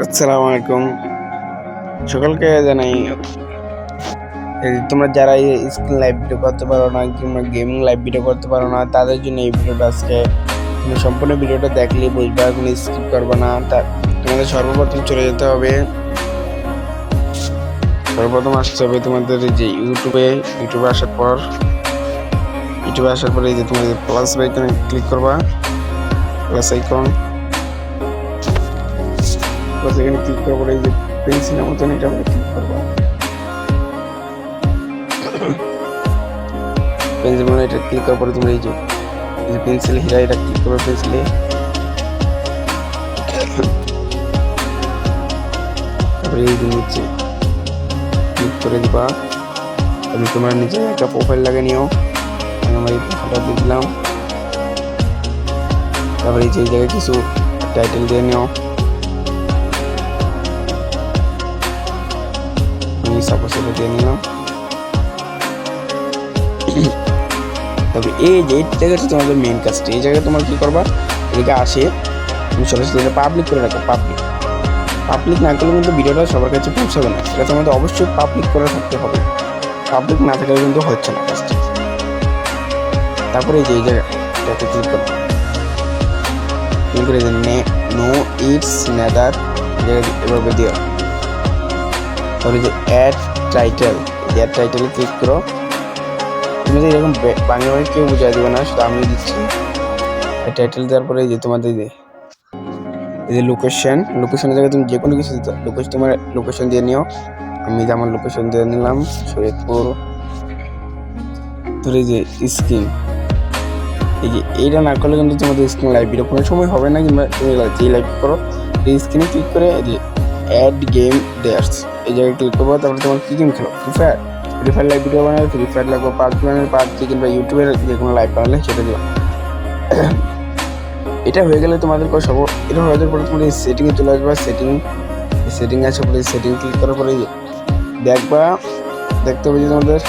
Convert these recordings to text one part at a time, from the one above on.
আসসালামু আলাইকুম। সকলকে জানাই তোমরা যারা এই স্ক্রিন লাইভ ভিডিও করতে পারো না কিংবা গেমিং লাইভ ভিডিও করতে পারো না তাদের জন্য এই ভিডিওটা আজকে তুমি সম্পূর্ণ ভিডিওটা দেখলেই বুঝবা, কোনো স্কিপ করবে না। তোমাদের সর্বপ্রথম চলে যেতে হবে, সর্বপ্রথম আসতে হবে তোমাদের যে ইউটিউবে আসার পরে এই যে তোমাদের প্লাস আইকনে ক্লিক করবা, প্লাস আইকন এখানে ক্লিক করার পরে এই যে পেন্সিলের মতন এটা ক্লিক করবা, পেন্সিল মানে এটা ক্লিক করার পরে তোমরা এই যে পেন্সিল হিরা এটা ক্লিক করবে, পেন্সিলে তারপরে এই যে নিচে ক্লিক করে দিবা। আমি তোমার নিচে একটা প্রোফাইল লাগিয়ে নিও, আমি আমার এই প্রোফাইলটা দিয়ে দিলাম। তারপরে এই যে এই জায়গায় কিছু টাইটেল দিয়ে নিও, আমি সাপোজ এটা দিয়ে নিলাম। তবে এই যে জায়গাটা তোমাদের মেইন কাজটা, এই জায়গায় তোমার কি করবা, এদিকে আসে তুমি সরাসরি পাবলিক করে রাখো। পাবলিক না করলে কিন্তু ভিডিওটা সবার কাছে পৌঁছাবে না, এটা তোমাদের অবশ্যই পাবলিক করে থাকতে হবে, পাবলিক না থাকলে কিন্তু হচ্ছে না কাজটা। তারপরে এই যে এই জায়গাটাতে ক্লিক করো, ক্লিক করে নো ইটস নেদার এভাবে দিও। তারপরে যে অ্যাড টাইটেলে ক্লিক করো। তুমি যে এরকম বাংলায় কেউ বুঝাই দেবে না, শুধু আমি দিচ্ছি। টাইটেল দেওয়ার পরে যে তোমাদের এই যে লোকেশনের জায়গায় তুমি যে কোনো কিছু দিতে, তোমার লোকেশন দিয়ে নিও। আমি আমার লোকেশন দিয়ে নিলাম শরীয়তপুর। তোর এই যে স্ক্রিন, এই যে এইটা না করলে কিন্তু তোমাদের স্ক্রিন লাইভ ভিডিও কোনো সময় হবে না, কিংবা তুমি যে লাইভ করো এই স্ক্রিনে ক্লিক করে এই যে অ্যাড গেম ড্যাশ এই জায়গায় ক্লিক করবো। তারপরে তোমার কি গেম খেলো, ফ্রি ফায়ার লাইভ ভিডিও বানালে ফ্রি ফায়ার লাগবে, পাবজি কিংবা ইউটিউবের যে কোনো লাইভ বানালে সেটা দিও। এটা হয়ে গেলে তোমাদের এটা হয়ে যাওয়ার পরে তোমার এই সেটিংয়ে চলে আসবা। সেটিং আসার পরে সেটিং ক্লিক করার পরে দেখতে হবে যে তোমাদের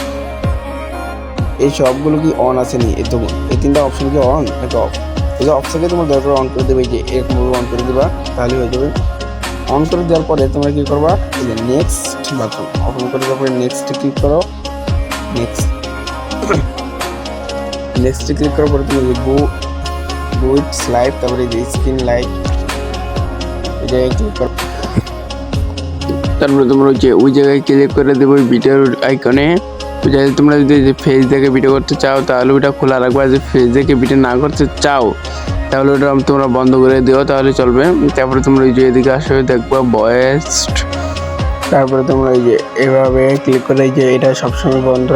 এই সবগুলো কি অন আসেনি, এই তিনটা অপশন কি অন নাকি অফ। এই যে অফ থেকে তোমার দরকার অন করে দেবে, যে এরকম অন করে দেবা, তাহলে হয়ে যাবে। অন করে দেওয়ার পরে তোমরা কি করবা, এই যে নেক্সট বাটন ওপেন করে দেওয়ার পরে নেক্সট ক্লিক করো। নেক্সট ক্লিক করার পরে তুমি উইথ লাইভ, তারপরে এই যে স্ক্রিন লাইভ এই জায়গায় ক্লিক করো। তারপরে তোমরা ওই জায়গায় ক্লিক করে দেবো ভিডিওর আইকনে। ওই জায়গায় তোমরা যদি ফেস দেখে ভিডিও করতে চাও তাহলে ওইটা খোলা রাখবা, যে ফেস দেখে ভিডিও না করতে চাও তাহলে ওটা তোমরা বন্ধ করে দিও, তাহলে চলবে। তারপরে তোমরা ওই যে এদিকে আসো দেখবা ভয়েস, তারপরে তোমরা এই যে এভাবে ক্লিক করে এই যে এটা সবসময় বন্ধ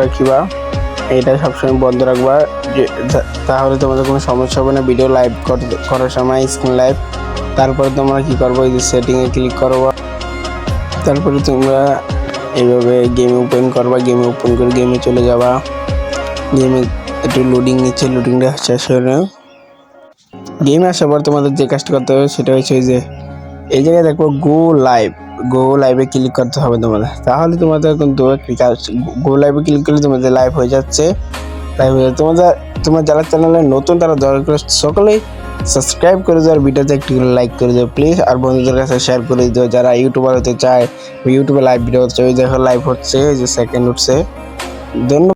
রাখবা, যে তাহলে তোমাদের কোনো সমস্যা হবে না ভিডিও লাইভ করার সময় স্ক্রিন লাইভ। তারপরে তোমরা কি করবো, এই যে সেটিংয়ে ক্লিক করবা। তারপরে তোমরা এইভাবে গেম ওপেন করবা, গেমে ওপেন করে গেমে চলে যাবা। গেমে একটু লোডিং নিচ্ছে, লোডিংটা শেষ হলে গেমে আসার পর তোমাদের যে কাজটা করতে হবে সেটা হচ্ছে যে এই জায়গায় দেখবো গো লাইভে ক্লিক করতে হবে তোমাদের, তাহলে তোমাদের কিন্তু গো লাইভে ক্লিক করলে তোমাদের লাইভ হয়ে যাচ্ছে। তোমার যারা চ্যানেলে নতুন তারা দয়া করে সকলেই সাবস্ক্রাইব করে দেওয়ার ভিডিওতে একটু লাইক করে দেবো প্লিজ, আর বন্ধুদের কাছে শেয়ার করে দিও যারা ইউটিউবার হতে চায়, ইউটিউবে লাইভ ভিডিও হচ্ছে। ওই দেখো লাইভ হচ্ছে, যে সেকেন্ড উঠছে। ধন্যবাদ।